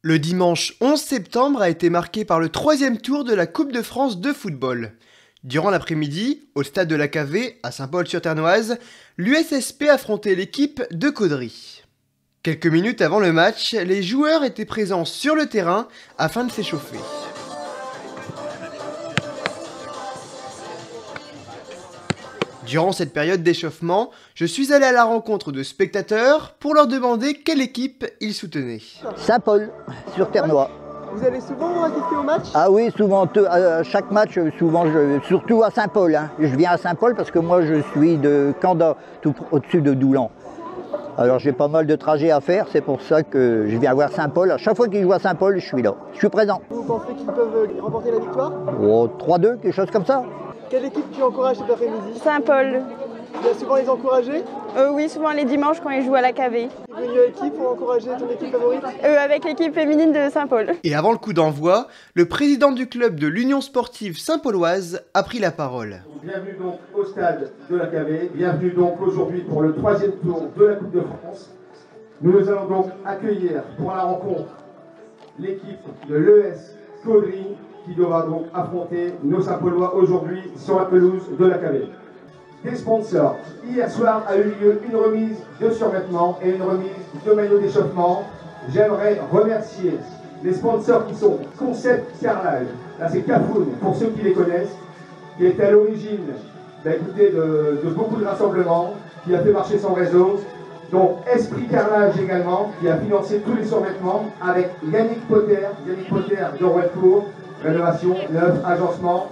Le dimanche 11 septembre a été marqué par le 3e tour de la Coupe de France de football. Durant l'après-midi, au stade de la Cavée, à Saint-Paul-sur-Ternoise, l'USSP affrontait l'équipe de Caudry. Quelques minutes avant le match, les joueurs étaient présents sur le terrain afin de s'échauffer. Durant cette période d'échauffement, je suis allé à la rencontre de spectateurs pour leur demander quelle équipe ils soutenaient. Saint-Paul, sur Ternois. Vous allez souvent assister au match? Ah oui, souvent, à chaque match, souvent, surtout à Saint-Paul. Hein. Je viens à Saint-Paul parce que moi je suis de Canda, tout au-dessus de Doulan. Alors j'ai pas mal de trajets à faire, c'est pour ça que je viens voir Saint-Paul. À chaque fois qu'ils jouent à Saint-Paul, je suis là. Je suis présent. Vous pensez qu'ils peuvent remporter la victoire? Oh, 3-2, quelque chose comme ça. Quelle équipe tu encourages cet après-midi? Saint-Paul. Tu vas souvent les encourager? Oui, souvent les dimanches quand ils jouent à la Cavée. Tu es venu avec qui pour encourager ton équipe favorite? Avec l'équipe féminine de Saint-Paul. Et avant le coup d'envoi, le président du club de l'Union sportive Saint-Pauloise a pris la parole. Bienvenue donc au stade de la Cavée. Bienvenue donc aujourd'hui pour le 3e tour de la Coupe de France. Nous allons donc accueillir pour la rencontre l'équipe de l'ES Caudry qui devra donc affronter nos Saint-Paulois aujourd'hui sur la pelouse de la Cavée. Des sponsors. Hier soir a eu lieu une remise de survêtements et une remise de maillots d'échauffement. J'aimerais remercier les sponsors qui sont Concept Carrelage. Là c'est Cafoun, pour ceux qui les connaissent, qui était à l'origine de beaucoup de rassemblements, qui a fait marcher son réseau. Donc Esprit Carrelage également, qui a financé tous les survêtements, avec Yannick Potter de Rouettecourt, rénovation, neuf, agencement.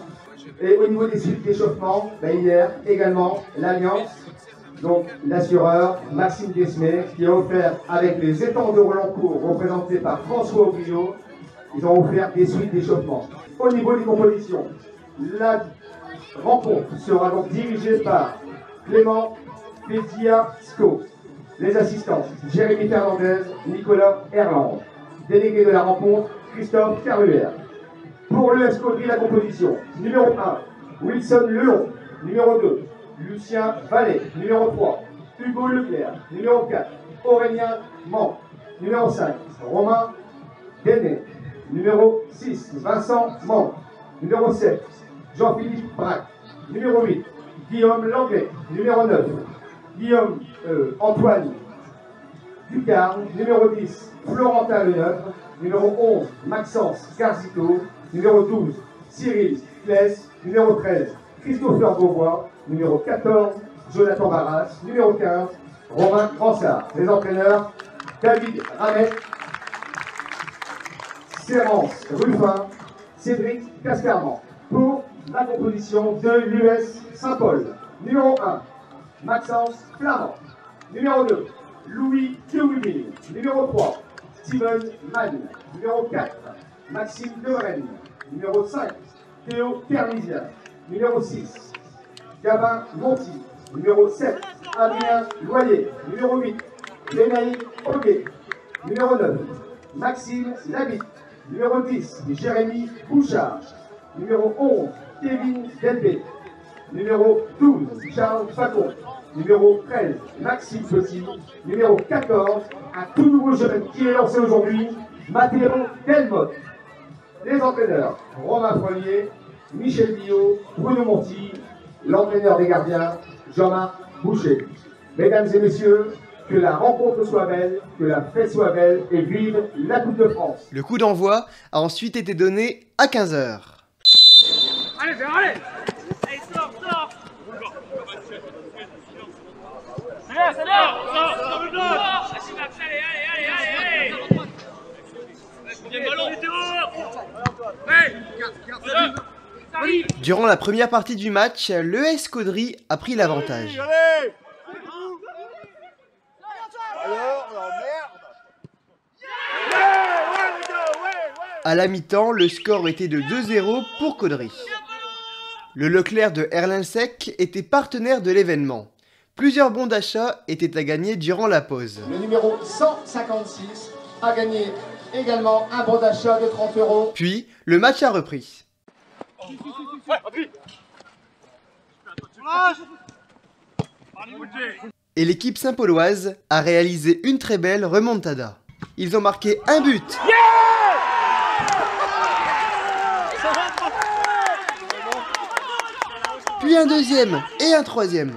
Et au niveau des suites d'échauffement, hier également l'Alliance, donc l'assureur Maxime Desmé, qui a offert avec les étangs de Rolandcourt représentés par François Aubriot, ils ont offert des suites d'échauffement. Au niveau des compositions, la rencontre sera donc dirigée par Clément Pédia-Sco. Les assistants, Jérémy Fernandez, Nicolas Erland. Délégué de la rencontre, Christophe Carluère. Pour l'ES Caudry, la composition, numéro 1, Wilson Lelon. Numéro 2, Lucien Vallée. Numéro 3, Hugo Leclerc. Numéro 4, Aurélien Mans. Numéro 5, Romain Déné. Numéro 6, Vincent Mans. Numéro 7, Jean-Philippe Braque. Numéro 8, Guillaume Langlais. Numéro 9, Antoine Ducarne. Numéro 10, Florentin Leneuve. Numéro 11, Maxence Garzito. Numéro 12, Cyril Kless. Numéro 13, Christopher Beauvois. Numéro 14, Jonathan Barras. Numéro 15, Romain Gransart. Les entraîneurs, David Ramet, Sérence Ruffin, Cédric Cascarman. Pour la composition de l'US Saint-Paul. Numéro 1, Maxence Flamand. Numéro 2, Louis Thiouville. Numéro 3, Steven Mann. Numéro 4, Maxime Derennes. Numéro 5, Théo Kernisien. Numéro 6, Gabin Monti. Numéro 7, Adrien Loyer. Numéro 8, Lénaï Auguet. Numéro 9, Maxime Labitte. Numéro 10, Jérémy Bouchard. Numéro 11, Kevin Delbé. Numéro 12, Charles Facon. Numéro 13, Maxime Petit. Numéro 14, un tout nouveau jeune qui est lancé aujourd'hui, Mathéo Delmotte. Les entraîneurs, Romain Frelier, Michel Billot, Bruno Monti, l'entraîneur des gardiens, Jean-Marc Boucher. Mesdames et messieurs, que la rencontre soit belle, que la fête soit belle et vive la Coupe de France. Le coup d'envoi a ensuite été donné à 15 h. Allez, allez! Allez, sors! C'est bien! Allez! Durant la première partie du match, l'ES Caudry a pris l'avantage. À la mi-temps, le score était de 2-0 pour Caudry. Le Leclerc de Erlinsec était partenaire de l'événement. Plusieurs bons d'achat étaient à gagner durant la pause. Le numéro 156 a gagné également un bon d'achat de 30 €. Puis, le match a repris. Et l'équipe saint-pauloise a réalisé une très belle remontada. Ils ont marqué un but. Yeah! Puis un deuxième et un troisième.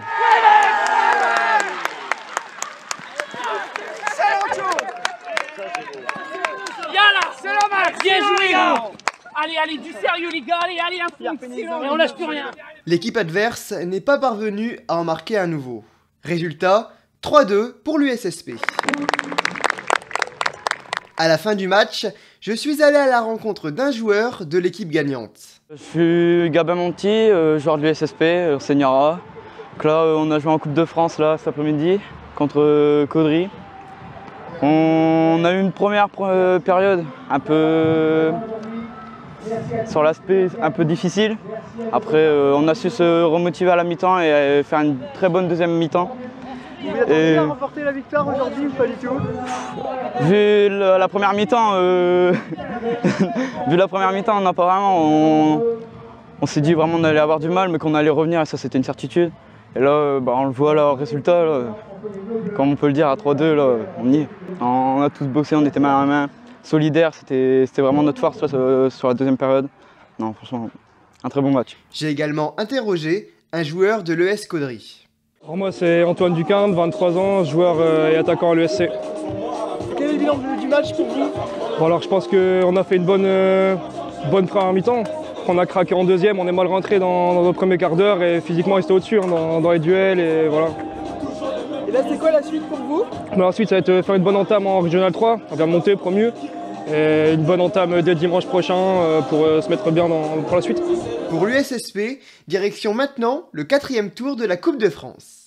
C'est la match. Bien joué, gars. Allez, du sérieux, les gars. Allez, un fou. Et on lâche plus rien. L'équipe adverse n'est pas parvenue à en marquer un nouveau. Résultat, 3-2 pour l'USSP. À la fin du match, je suis allé à la rencontre d'un joueur de l'équipe gagnante. Je suis Gabin Monti, joueur de l'USSP, senior A. Donc là, on a joué en Coupe de France là, cet après-midi contre Caudry. On a eu une première période un peu sur l'aspect un peu difficile. Après, on a su se remotiver à la mi-temps et faire une très bonne deuxième mi-temps. Vous attendez à remporter la victoire aujourd'hui ou pas du tout? Vu la première mi-temps, on n'a pas vraiment. On s'est dit vraiment qu'on allait avoir du mal, mais qu'on allait revenir, et ça c'était une certitude. Et là, on le voit là, au résultat, là, comme on peut le dire, à 3-2, là, on y est. On a tous boxé, on était main à main, solidaires, c'était vraiment notre force là, sur la deuxième période. Non, franchement, un très bon match. J'ai également interrogé un joueur de l'ES Caudry. Alors moi c'est Antoine Duquin, 23 ans, joueur et attaquant à l'ESC. Quel est le bilan du match pour vous? Bon, alors je pense qu'on a fait une bonne première mi-temps. On a craqué en deuxième, on est mal rentré dans notre premier quart d'heure et physiquement on était au-dessus dans les duels et voilà. Et là c'est quoi la suite pour vous? La suite ça va être faire une bonne entame en Régional 3, on vient monter promu. Et une bonne entame dès dimanche prochain pour se mettre bien pour la suite. Pour l'USSP, direction maintenant le 4e tour de la Coupe de France.